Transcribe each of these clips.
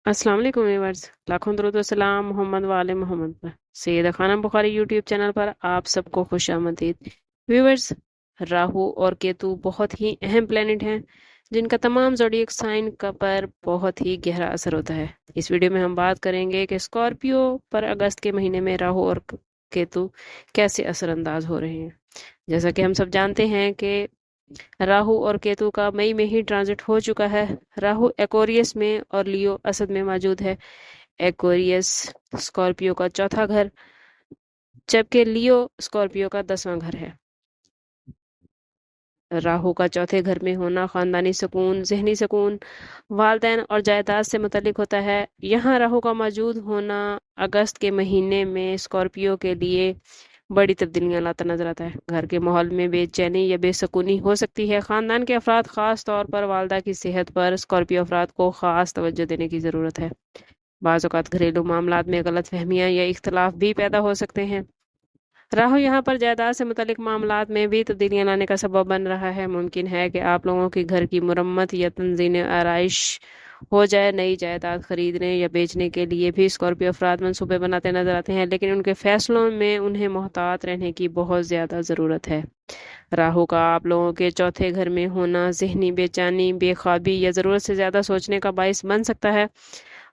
अस्सलाम वालेकुम व्यूअर्स। लाखों दरूद व सलाम मोहम्मद वाले मोहम्मद पर। सैयदा खानम बुखारी यूट्यूब चैनल पर आप सबको खुश आमदीद। व्यूअर्स, राहु और केतु बहुत ही अहम प्लेनेट हैं जिनका तमाम ज़ोडिएक साइन का पर बहुत ही गहरा असर होता है। इस वीडियो में हम बात करेंगे कि स्कॉर्पियो पर अगस्त के महीने में राहु और केतु कैसे असरअंदाज हो रहे हैं। जैसा कि हम सब जानते हैं कि राहु और केतु का मई में ही ट्रांजिट हो चुका है। राहु एक्वेरियस में और लियो असद में मौजूद है। एक्वेरियस स्कॉर्पियो का चौथा घर, जबकि लियो स्कॉर्पियो का 10वां घर है। राहु का चौथे घर में होना खानदानी सुकून, जहनी सुकून, वालदैन और जायदाद से मुतल्लिक होता है। यहाँ राहु का मौजूद होना अगस्त के महीने में स्कॉर्पियो के लिए बड़ी तब्दीलियां लाता नजर आता है। घर के माहौल में बेचैनी या बेसुकूनी हो सकती है। खानदान के अफराद, खास तौर पर वालदा की सेहत पर स्कॉर्पियो अफराद को खास तवज्जो देने की ज़रूरत है। बाज़ औक़ात घरेलू मामलात में गलत फहमियाँ या इख्तलाफ भी पैदा हो सकते हैं। राहु यहाँ पर जायदाद से मुतल्लिक मामलात में भी तब्दीलियां लाने का सबब बन रहा है। मुमकिन है कि आप लोगों के घर की मुरम्मत या तंजीम आराइश हो जाए। नई जायदाद खरीदने या बेचने के लिए भी स्कॉर्पियो अफराद मंसूबे बनाते नजर आते हैं, लेकिन उनके फैसलों में उन्हें मोहतात रहने की बहुत ज़्यादा ज़रूरत है। राहु का आप लोगों के चौथे घर में होना जहनी बेचैनी, बेख्वाबी या ज़रूरत से ज़्यादा सोचने का बायस बन सकता है।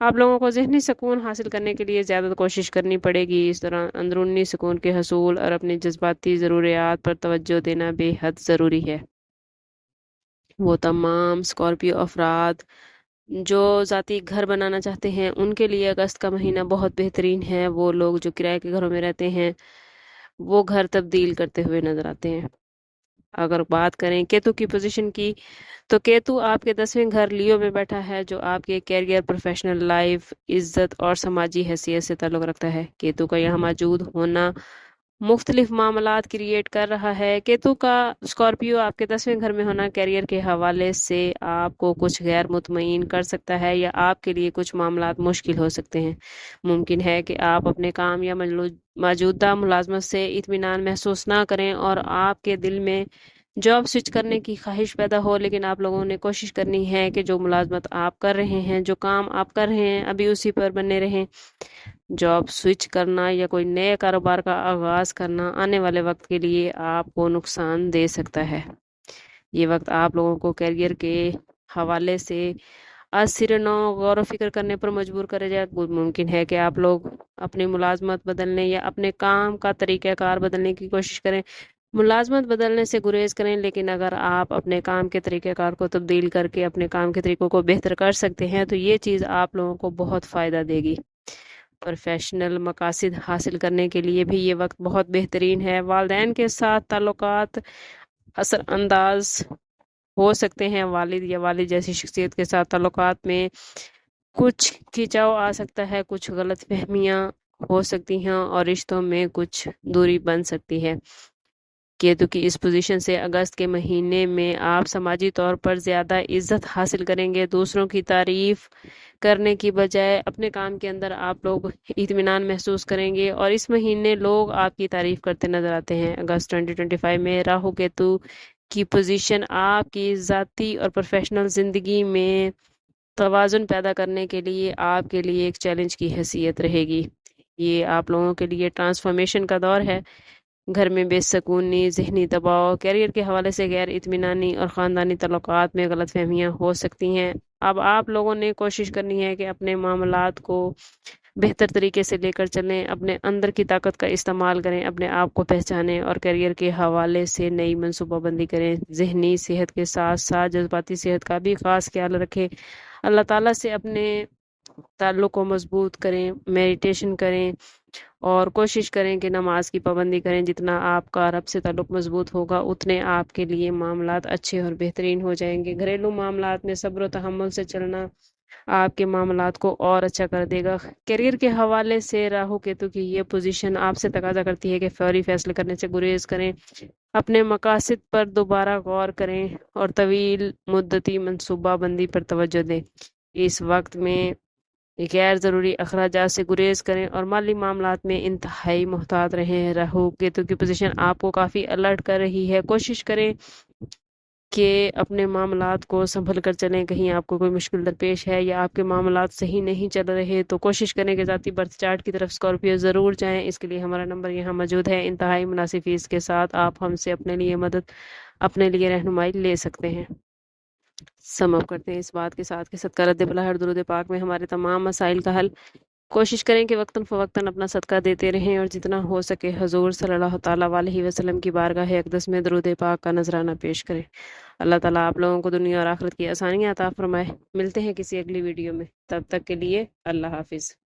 आप लोगों को जहनी सुकून हासिल करने के लिए ज़्यादा कोशिश करनी पड़ेगी। इस दौरान अंदरूनी सुकून के हसूल और अपनी जज्बाती ज़रूरियात पर तवज्जो देना बेहद ज़रूरी है। वो तमाम स्कॉर्पियो अफराद जो ज़ाती घर बनाना चाहते हैं उनके लिए अगस्त का महीना बहुत बेहतरीन है। वो लोग जो किराए के घरों में रहते हैं वो घर तब्दील करते हुए नजर आते हैं। अगर बात करें केतु की पोजीशन की, तो केतु आपके 10वें घर लियो में बैठा है, जो आपके कैरियर, प्रोफेशनल लाइफ, इज्जत और समाजी हैसियत से ताल्लुक़ रखता है। केतु का यहाँ मौजूद होना मुख्तलिफ मामलात क्रिएट कर रहा है। केतु का स्कॉर्पियो आपके 10वें घर में होना कैरियर के हवाले से आपको कुछ गैर मुतमईन कर सकता है या आपके लिए कुछ मामलात मुश्किल हो सकते हैं। मुमकिन है कि आप अपने काम या मौजूदा मुलाजमत से इत्मीनान महसूस ना करें और आपके दिल में जॉब स्विच करने की ख्वाहिश पैदा हो, लेकिन आप लोगों ने कोशिश करनी है कि जो मुलाजमत आप कर रहे हैं, जो काम आप कर रहे हैं, अभी उसी पर बने रहें। जॉब स्विच करना या कोई नए कारोबार का आगाज करना आने वाले वक्त के लिए आपको नुकसान दे सकता है। ये वक्त आप लोगों को कैरियर के हवाले से सिर नौ गौर व फिक्र करने पर मजबूर करेगा। मुमकिन है कि आप लोग अपनी मुलाजमत बदलने या अपने काम का तरीक़ाकार बदलने की कोशिश करें। मुलाजमत बदलने से गुरेज करें, लेकिन अगर आप अपने काम के तरीक़ाकार को तब्दील करके अपने काम के तरीक़ों को बेहतर कर सकते हैं तो ये चीज़ आप लोगों को बहुत फ़ायदा देगी। प्रोफेशनल मकासद हासिल करने के लिए भी ये वक्त बहुत बेहतरीन है। वालिदैन के साथ ताल्लुकात असरअंदाज हो सकते हैं। वालिद या वालिद जैसी शख्सियत के साथ ताल्लुकात में कुछ खिंचाव आ सकता है, कुछ गलत फहमियाँ हो सकती हैं और रिश्तों में कुछ दूरी बन सकती है। केतु की इस पोजीशन से अगस्त के महीने में आप समाजी तौर पर ज़्यादा इज्जत हासिल करेंगे। दूसरों की तारीफ करने की बजाय अपने काम के अंदर आप लोग इत्मीनान महसूस करेंगे और इस महीने लोग आपकी तारीफ करते नजर आते हैं। अगस्त 2025 में राहु केतु की पोजीशन आपकी ज़ाती और प्रोफेशनल ज़िंदगी में तवाज़ुन पैदा करने के लिए आपके लिए एक चैलेंज की हैसियत रहेगी। ये आप लोगों के लिए ट्रांसफॉर्मेशन का दौर है। घर में बेसुकूनी, जहनी दबाव, कैरियर के हवाले से गैर इत्मीनानी और ख़ानदानी तल्लुकात में गलत फहमियाँ हो सकती हैं। अब आप लोगों ने कोशिश करनी है कि अपने मामलात को बेहतर तरीके से लेकर चलें, अपने अंदर की ताकत का इस्तेमाल करें, अपने आप को पहचानें और कैरियर के हवाले से नई मनसूबाबंदी करें। जहनी सेहत के साथ साथ जज्बाती सेहत का भी ख़ास ख्याल रखें। अल्लाह ताला से अपने ताल्लुक़ को मजबूत करें, मेडिटेशन करें और कोशिश करें कि नमाज की पाबंदी करें। जितना आपका रब से ताल्लुक़ मजबूत होगा उतने आपके लिए मामलात अच्छे और बेहतरीन हो जाएंगे। घरेलू मामलात में सब्र व तहम्मुल से चलना आपके मामलात को और अच्छा कर देगा। करियर के हवाले से राहु केतु की ये पोजीशन आपसे तकाजा करती है कि फौरी फैसले करने से गुरेज करें, अपने मकासद पर दोबारा गौर करें और तवील मुद्दती मनसूबाबंदी पर तवज्जो दें। इस वक्त में गैर ज़रूरी अखराजात से गुरेज करें और माली मामलात में इंतहाई मोहतात रहें। राहु केतु की पोजीशन आपको काफ़ी अलर्ट कर रही है। कोशिश करें کہ اپنے معاملات کو سنبھل کر چلیں. کہیں آپ کو کوئی مشکل درپیش ہے یا آپ کے معاملات صحیح نہیں چل رہے تو کوشش کریں کہ ذاتی برتھ چارٹ کی طرف اسکارپیو ضرور جائیں. اس کے لیے ہمارا نمبر یہاں موجود ہے. انتہائی مناسب فیس کے ساتھ آپ ہم سے اپنے لیے مدد، اپنے لیے رہنمائی لے سکتے ہیں. سم اپ کرتے ہیں اس بات کے ساتھ کہ صدقہ رد بلا ہر درود پاک میں ہمارے تمام مسائل کا حل. کوشش کریں کہ وقتاً فوقتاً اپنا صدقہ دیتے رہیں اور جتنا ہو سکے حضور صلی اللہ تعالیٰ علیہ وسلم کی بارگاہ اقدس میں درود پاک کا نذرانہ پیش کریں. اللہ تعالیٰ آپ لوگوں کو دنیا اور آخرت کی آسانیاں عطا فرمائے. ملتے ہیں کسی اگلی ویڈیو میں، تب تک کے لیے اللہ حافظ.